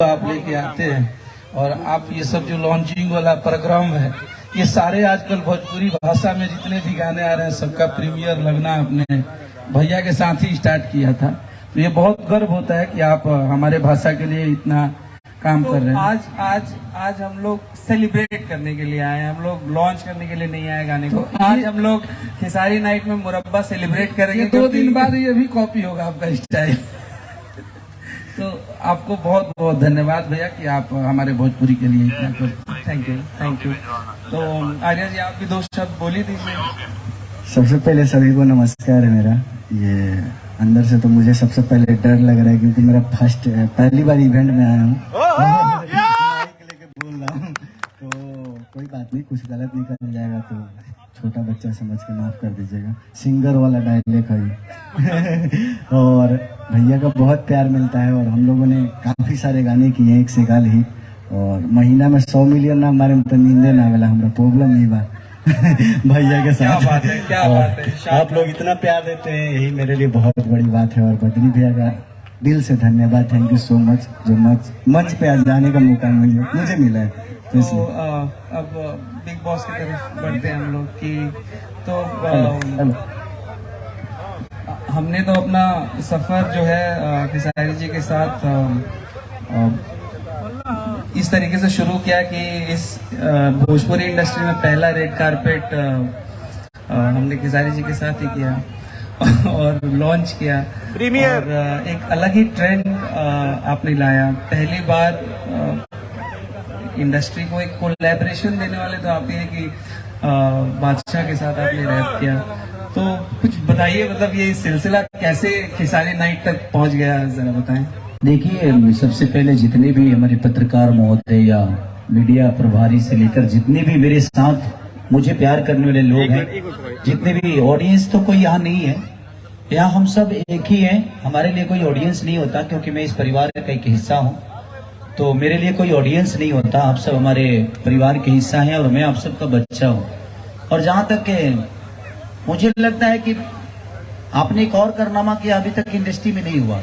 आप लेके आते हैं और आप ये सब जो लॉन्चिंग वाला प्रोग्राम है, ये सारे आजकल भोजपुरी भाषा में जितने भी गाने आ रहे हैं सबका प्रीमियर लगना आपने भैया के साथ ही स्टार्ट किया था। तो ये बहुत गर्व होता है कि आप हमारे भाषा के लिए इतना काम कर रहे हैं। आज हम लोग सेलिब्रेट करने के लिए आए हैं, हम लोग लॉन्च करने के लिए नहीं आए गाने को। आज हम लोग खेसारी नाइट में मुरब्बा सेलिब्रेट करेंगे। 2 दिन बाद ये भी कॉपी होगा आपका स्टाइल। तो आपको बहुत बहुत धन्यवाद भैया कि आप हमारे भोजपुरी के लिए इतना कर। Thank you. तो आर्या जी आप भी 2 शब्द बोली दीजिए। सबसे पहले सभी को नमस्कार है मेरा। ये अंदर से तो मुझे सबसे पहले डर लग रहा है क्योंकि मेरा पहली बार इवेंट में आया हूँ, माइक लेके बोल रहा हूँ। तो कोई बात नहीं, कुछ गलत निकल जाएगा तो छोटा बच्चा समझ के माफ कर दीजिएगा। सिंगर वाला डायलॉग है। और भैया का बहुत प्यार मिलता है और हम लोगों ने काफी सारे गाने किए, 1 से 1 हिट। और महीना में 100 मिलियन ना हमारे तो नींदे ना वाला हमारा प्रॉब्लम नहीं बा। भैया के साथ क्या बात है। आप लोग इतना प्यार देते हैं, यही मेरे लिए बहुत बड़ी बात है। और बद्री भैया का दिल से धन्यवाद, थैंक यू सो मच, जो मंच पे आज जाने का मौका मुझे मिला है। तो अब बिग बॉस की तरफ बढ़ते हैं हम लोग की। तो हमने तो अपना सफर जो है खेसारी जी के साथ इस तरीके से शुरू किया कि इस भोजपुरी इंडस्ट्री में पहला रेड कारपेट हमने खेसारी जी के साथ ही किया और लॉन्च किया प्रीमियर। और एक अलग ही ट्रेंड आपने लाया। पहली बार इंडस्ट्री को एक कोलैबोरेशन देने वाले तो आप ही है कि बादशाह के साथ आपने रैप किया। तो कुछ बताइए, मतलब ये सिलसिला कैसे खेसारी नाइट तक पहुंच गया, जरा बताएं। देखिए, सबसे पहले जितने भी हमारे पत्रकार महोदय या मीडिया प्रभारी से लेकर जितने भी मेरे साथ मुझे प्यार करने वाले लोग हैं, जितने भी ऑडियंस, तो कोई यहाँ नहीं है, यहाँ हम सब एक ही हैं। हमारे लिए कोई ऑडियंस नहीं होता क्योंकि मैं इस परिवार का एक हिस्सा हूँ, तो मेरे लिए कोई ऑडियंस नहीं होता। आप सब हमारे परिवार के हिस्सा हैं और मैं आप सबका बच्चा हूँ। और जहाँ तक मुझे लगता है कि आपने एक और कारनामा किया, अभी तक इंडस्ट्री में नहीं हुआ।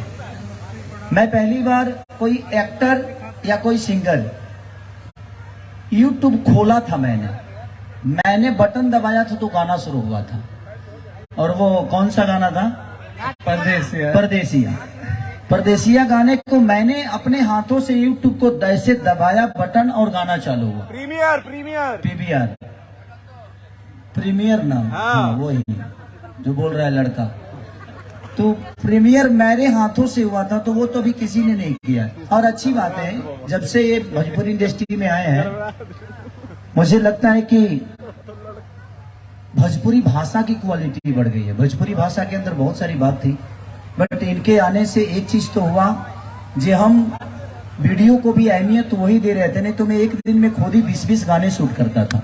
मैं पहली बार कोई एक्टर या कोई सिंगर यूट्यूब खोला था, मैंने बटन दबाया था तो गाना शुरू हुआ था। और वो कौन सा गाना था? परदेसिया गाने को मैंने अपने हाथों से यूट्यूब को ऐसे दबाया बटन और गाना चालू हुआ। प्रीमियर नाम, हाँ वही जो बोल रहा है लड़का। तो प्रीमियर मेरे हाथों से हुआ था, तो वो तो अभी किसी ने नहीं किया। और अच्छी बात है, जब से ये भोजपुरी इंडस्ट्री में आए हैं, मुझे लगता है कि भोजपुरी भाषा की क्वालिटी बढ़ गई है। भोजपुरी भाषा के अंदर बहुत सारी बात थी, बट इनके आने से एक चीज तो हुआ, जो हम वीडियो को भी अहमियत वही दे रहे थे। नहीं तो मैं एक दिन में खुद ही 20-20 गाने शूट करता था,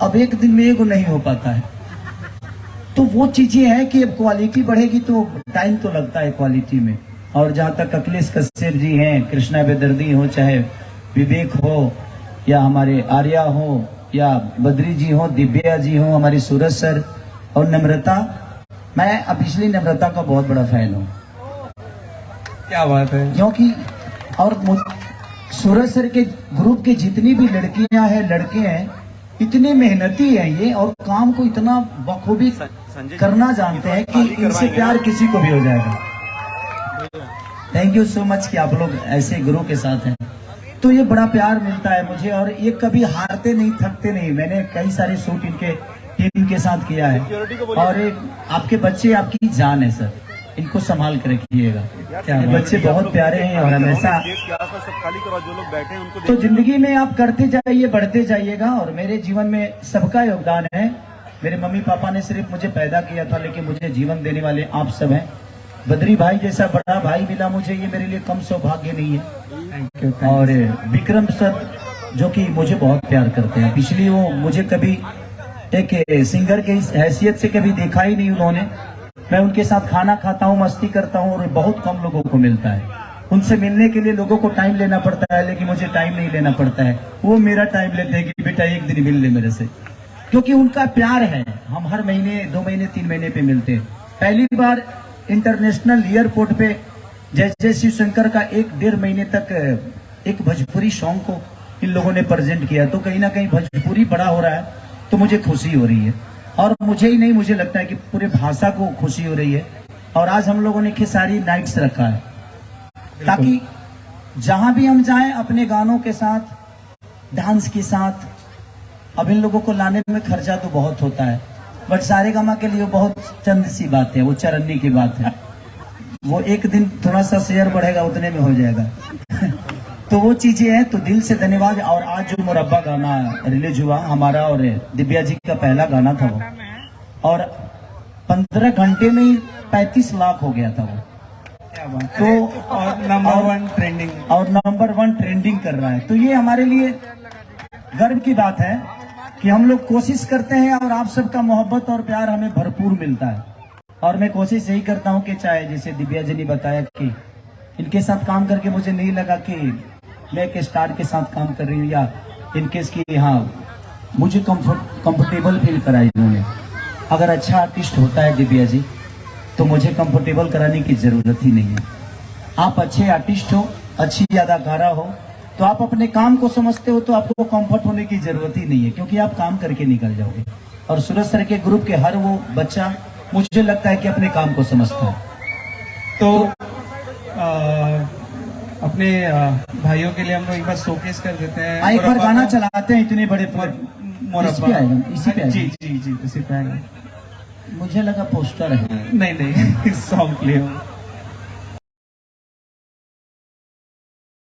अब एक दिन में एक नहीं हो पाता है। तो वो चीजें हैं कि अब क्वालिटी बढ़ेगी तो टाइम तो लगता है क्वालिटी में। और जहाँ तक अखिलेश कश्यप जी हैं, कृष्णा बेदर्दी हो, चाहे विवेक हो, या हमारे आर्या हो, या बद्री जी हो, दिव्या जी हो, हमारी सूरज सर और नम्रता, मैं पिछली नम्रता का बहुत बड़ा फैन हूँ। क्या बात है। क्योंकि और सूरज सर के ग्रुप के जितनी भी लड़कियां हैं, लड़के हैं, इतने मेहनती हैं ये, और काम को इतना बखूबी करना जानते हैं कि इनसे प्यार किसी को भी हो जाएगा। थैंक यू सो मच कि आप लोग ऐसे गुरु के साथ हैं। तो ये बड़ा प्यार मिलता है मुझे, और ये कभी हारते नहीं, थकते नहीं। मैंने कई सारे शूट इनके टीम के साथ किया है। और आपके बच्चे आपकी जान है सर, इनको संभाल कर रखिएगा। बच्चे बहुत प्यारे हैं और हमेशा तो जिंदगी में आप करते जाइए, बढ़ते जाइएगा। और मेरे जीवन में सबका योगदान है। मेरे मम्मी पापा ने सिर्फ मुझे पैदा किया था, लेकिन मुझे जीवन देने वाले आप सब हैं। बद्री भाई जैसा बड़ा भाई मिला मुझे, ये मेरे लिए कम सौभाग्य नहीं है। और विक्रम सर जो कि मुझे बहुत प्यार करते हैं, पिछली वो मुझे कभी एक सिंगर की हैसियत से कभी देखा ही नहीं उन्होंने। मैं उनके साथ खाना खाता हूँ, मस्ती करता हूँ, और बहुत कम लोगों को मिलता है। उनसे मिलने के लिए लोगों को टाइम लेना पड़ता है, लेकिन मुझे टाइम नहीं लेना पड़ता है। वो मेरा टाइम लेते हैं कि बेटा एक दिन मिल ले मेरे से, क्योंकि उनका प्यार है। हम हर महीने, 2 महीने, 3 महीने पे मिलते हैं। पहली बार इंटरनेशनल एयरपोर्ट पे जय जय शिव शंकर का 1-1.5 महीने तक एक भोजपुरी सॉन्ग को इन लोगों ने प्रेजेंट किया, तो कहीं ना कहीं भोजपुरी बड़ा हो रहा है, तो मुझे खुशी हो रही है। और मुझे ही नहीं, मुझे लगता है कि पूरे भाषा को खुशी हो रही है। और आज हम लोगों ने खेसारी नाइट्स रखा है ताकि जहां भी हम जाएं अपने गानों के साथ, डांस के साथ। अब इन लोगों को लाने में खर्चा तो बहुत होता है, बट सारेगामा के लिए बहुत चंद सी बात है, वो चरन्नी की बात है। वो एक दिन थोड़ा सा शेयर बढ़ेगा उतने में हो जाएगा। तो वो चीजें हैं, तो दिल से धन्यवाद। और आज जो मुरब्बा गाना रिलीज हुआ हमारा और दिव्या जी का पहला गाना था वो, और 15 घंटे में ही 35 लाख हो गया था वो। तो और नंबर 1 ट्रेंडिंग, और नंबर 1 ट्रेंडिंग कर रहा है। तो ये हमारे लिए गर्व की बात है कि हम लोग कोशिश करते हैं और आप सबका मोहब्बत और प्यार हमें भरपूर मिलता है। और मैं कोशिश यही करता हूं कि चाहे जैसे दिव्या जी ने बताया कि इनके साथ काम करके मुझे नहीं लगा कि मैं एक स्टार के साथ काम कर रही हूँ, या इनकेस की हाँ मुझे कंफर्टेबल फील करा इन्होंने। अगर अच्छा आर्टिस्ट होता है दिव्या जी तो मुझे कंफर्टेबल कराने की जरूरत ही नहीं है। आप अच्छे आर्टिस्ट हो, अच्छी अदाकारा हो, तो आप अपने काम को समझते हो, तो आपको कंफर्ट होने की जरूरत ही नहीं है, क्योंकि आप काम करके निकल जाओगे। और सूरज सर के ग्रुप के हर वो बच्चा मुझे लगता है कि अपने काम को समझता है। तो अपने भाइयों के लिए हम लोग एक बार शोकेस कर देते हैं। एक बार गाना चलाते हैं, इतने बड़े इसी पे आएगा, इसी पे आएगा। जी जी जी, इसी पे आएगा। मुझे लगा पोस्टर है। नहीं नहीं, सॉन्ग प्ले हो।